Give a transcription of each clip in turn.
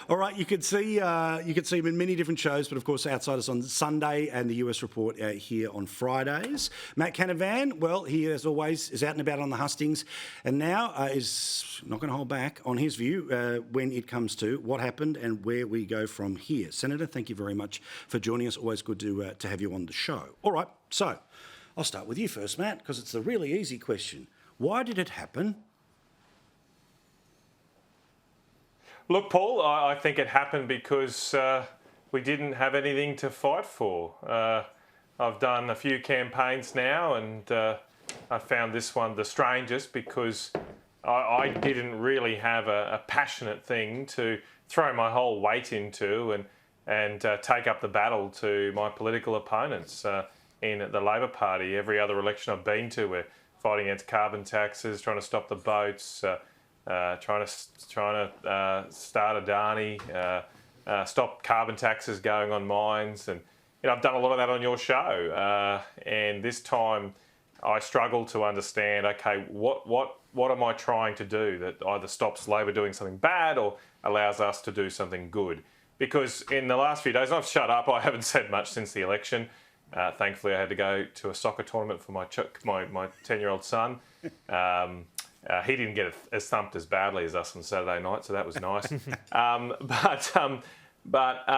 All right, you could see him in many different shows, but of course, Outsiders on Sunday and the US Report here on Fridays. Matt Canavan, well, he as always is out and about on the hustings, and now is not going to hold back on his view when it comes to what happened and where we go from here. Senator, thank you very much for joining us. Always good to have you on the show. All right, so I'll start with you first, Matt, because it's the really easy question. Why did it happen? Look, Paul, I think it happened because we didn't have anything to fight for. I've done a few campaigns now, and I found this one the strangest because I didn't really have a passionate thing to throw my whole weight into and take up the battle to my political opponents in the Labor Party. Every other election I've been to, we're fighting against carbon taxes, trying to stop the boats, trying to start Adani, stop carbon taxes going on mines, and I've done a lot of that on your show. And this time, I struggle to understand. Okay, what am I trying to do that either stops Labor doing something bad or allows us to do something good? Because in the last few days, I've shut up. I haven't said much since the election. Thankfully, I had to go to a soccer tournament for my 10-year-old son. He didn't get as thumped as badly as us on Saturday night, so that was nice. But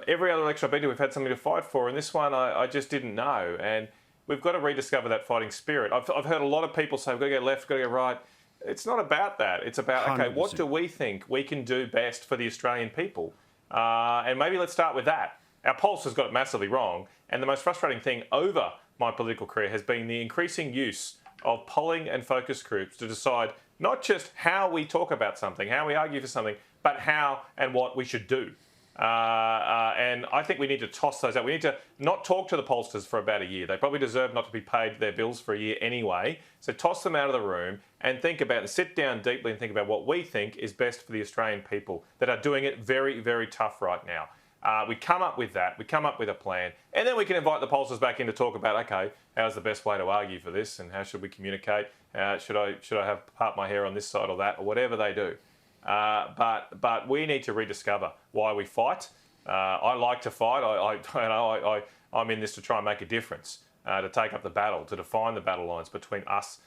every other election I've been to, we've had something to fight for, and this one I just didn't know. And we've got to rediscover that fighting spirit. I've heard a lot of people say, we've got to go left, we've got to go right. It's not about that. It's about, 100%. Okay, what do we think we can do best for the Australian people? And maybe let's start with that. Our polls has got it massively wrong, and the most frustrating thing over my political career has been the increasing use of polling and focus groups to decide not just how we talk about something, how we argue for something, but how and what we should do. And I think we need to toss those out. We need to not talk to the pollsters for about a year. They probably deserve not to be paid their bills for a year anyway. So toss them out of the room and think about and sit down deeply and think about what we think is best for the Australian people that are doing it very, very tough right now. We come up with that, we come up with a plan, and then we can invite the pollsters back in to talk about, okay, how's the best way to argue for this and how should we communicate? Should I have part my hair on this side or that, or whatever they do. But we need to rediscover why we fight. I like to fight. I'm in this to try and make a difference, to take up the battle, to define the battle lines between us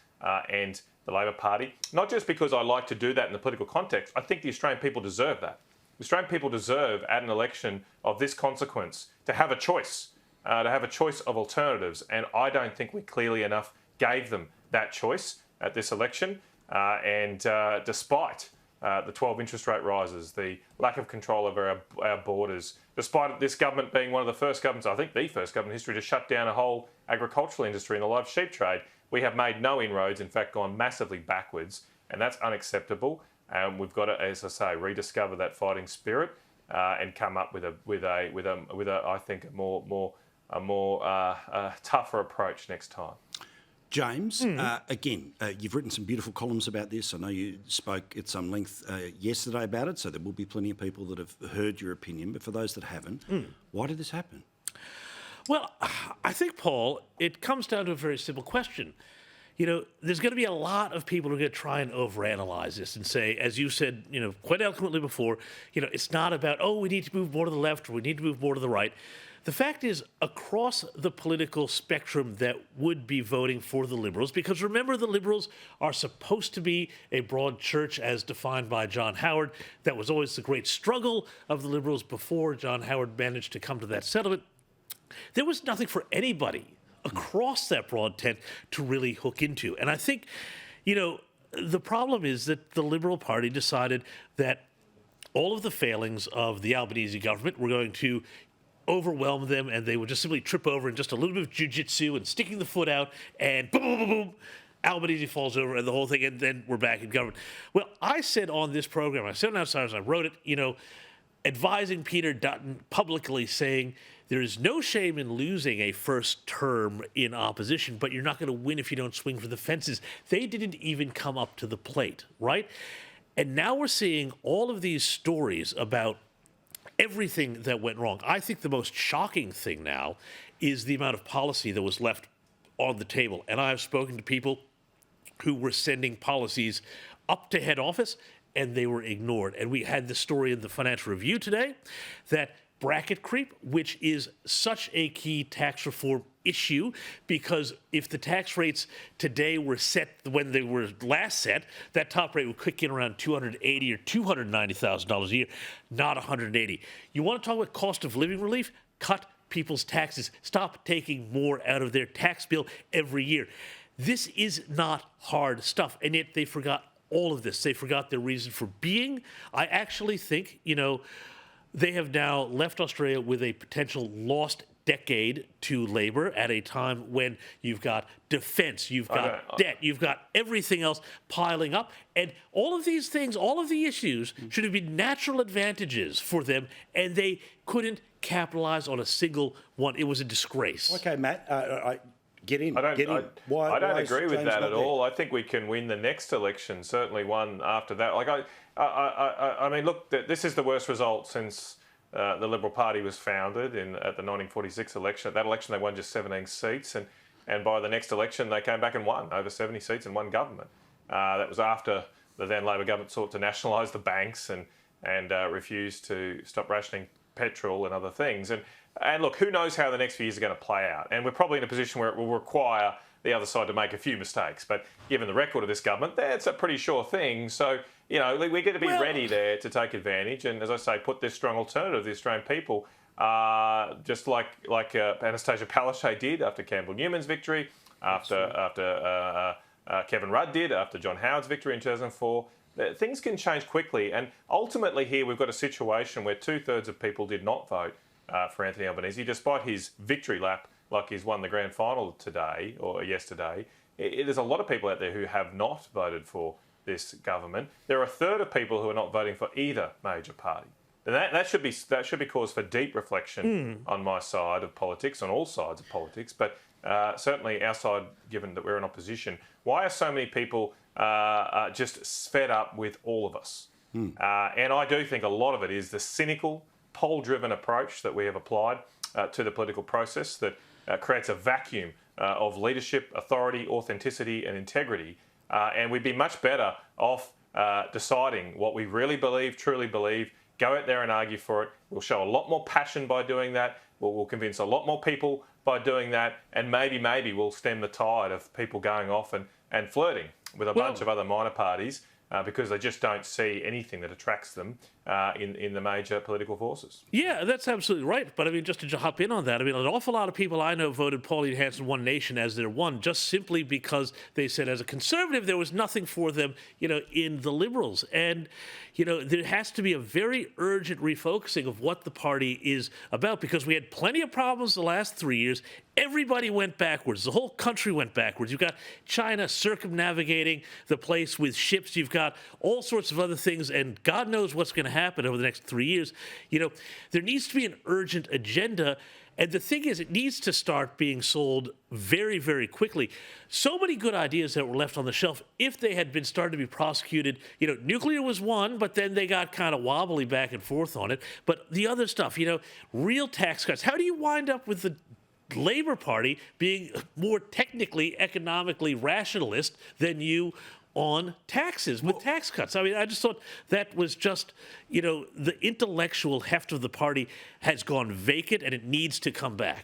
and the Labor Party. Not just because I like to do that in the political context. I think the Australian people deserve that. The Australian people deserve, at an election of this consequence, to have a choice, of alternatives. And I don't think we clearly enough gave them that choice at this election. Despite the 12 interest rate rises, the lack of control over our borders, despite this government being one of the first governments, I think the first government in history, to shut down a whole agricultural industry in the live sheep trade, we have made no inroads, in fact gone massively backwards, and that's unacceptable. We've got to, as I say, rediscover that fighting spirit and come up with a I think a more tougher approach next time. James, again, you've written some beautiful columns about this. I know you spoke at some length yesterday about it, so there will be plenty of people that have heard your opinion. But for those that haven't, why did this happen? Well, I think, Paul, it comes down to a very simple question. There's going to be a lot of people who are going to try and overanalyze this and say, as you said, quite eloquently before, it's not about, we need to move more to the left or we need to move more to the right. The fact is, across the political spectrum that would be voting for the Liberals, because remember, the Liberals are supposed to be a broad church as defined by John Howard. That was always the great struggle of the Liberals before John Howard managed to come to that settlement. There was nothing for anybody across that broad tent to really hook into. And I think, the problem is that the Liberal Party decided that all of the failings of the Albanese government were going to overwhelm them, and they would just simply trip over in just a little bit of jiu-jitsu and sticking the foot out, and boom, boom, boom, boom, Albanese falls over and the whole thing, and then we're back in government. Well, I said on this program, I said on Outsiders, I wrote it, advising Peter Dutton publicly saying, there is no shame in losing a first term in opposition, but you're not going to win if you don't swing for the fences. They didn't even come up to the plate, right? And now we're seeing all of these stories about everything that went wrong. I think the most shocking thing now is the amount of policy that was left on the table. And I have spoken to people who were sending policies up to head office and they were ignored. And we had the story in the Financial Review today that bracket creep, which is such a key tax reform issue, because if the tax rates today were set when they were last set, that top rate would kick in around $280,000 or $290,000 a year, not $180,000. You want to talk about cost of living relief? Cut people's taxes. Stop taking more out of their tax bill every year. This is not hard stuff, and yet they forgot all of this. They forgot their reason for being. I actually think, they have now left Australia with a potential lost decade to Labor at a time when you've got defense, you've got debt, you've got everything else piling up. And all of these things, all of the issues should have been natural advantages for them, and they couldn't capitalize on a single one. It was a disgrace. Okay, Matt, get in. I don't Why agree with James that not at all. I think we can win the next election, certainly one after that. I mean, look, this is the worst result since the Liberal Party was founded at the 1946 election. At that election, they won just 17 seats, and by the next election, they came back and won over 70 seats and won government. That was after the then Labor government sought to nationalise the banks and refused to stop rationing petrol and other things. And look, who knows how the next few years are going to play out? And we're probably in a position where it will require the other side to make a few mistakes. But given the record of this government, that's a pretty sure thing. So, we're going to be ready there to take advantage. And as I say, put this strong alternative to the Australian people, just like Anastasia Palaszczuk did after Campbell Newman's victory, after Kevin Rudd did, after John Howard's victory in 2004. Things can change quickly. And ultimately here we've got a situation where 2/3 of people did not vote for Anthony Albanese, despite his victory lap, like he's won the grand final today or yesterday. There's a lot of people out there who have not voted for this government. There are 1/3 of people who are not voting for either major party. And that should be cause for deep reflection on my side of politics, on all sides of politics, but certainly our side, given that we're in opposition. Why are so many people just fed up with all of us? And I do think a lot of it is the cynical, poll-driven approach that we have applied to the political process that creates a vacuum of leadership, authority, authenticity and integrity. And we'd be much better off deciding what we really believe, truly believe, go out there and argue for it. We'll show a lot more passion by doing that. We'll convince a lot more people by doing that. And maybe we'll stem the tide of people going off and flirting with a bunch of other minor parties because they just don't see anything that attracts them in the major political forces. Yeah, that's absolutely right. But I mean, just to hop in on that, I mean, an awful lot of people I know voted Pauline Hanson One Nation as their one, just simply because they said as a conservative, there was nothing for them, in the Liberals. And, there has to be a very urgent refocusing of what the party is about, because we had plenty of problems the last 3 years. Everybody went backwards. The whole country went backwards. You've got China circumnavigating the place with ships. You've got all sorts of other things, and God knows what's going to happen over the next 3 years. There needs to be an urgent agenda. And the thing is, it needs to start being sold very, very quickly. So many good ideas that were left on the shelf, if they had been started to be prosecuted, nuclear was one, but then they got kind of wobbly back and forth on it. But the other stuff, real tax cuts. How do you wind up with the Labor Party being more technically, economically rationalist than you on taxes with tax cuts? I mean, I just thought that was just, the intellectual heft of the party has gone vacant and it needs to come back.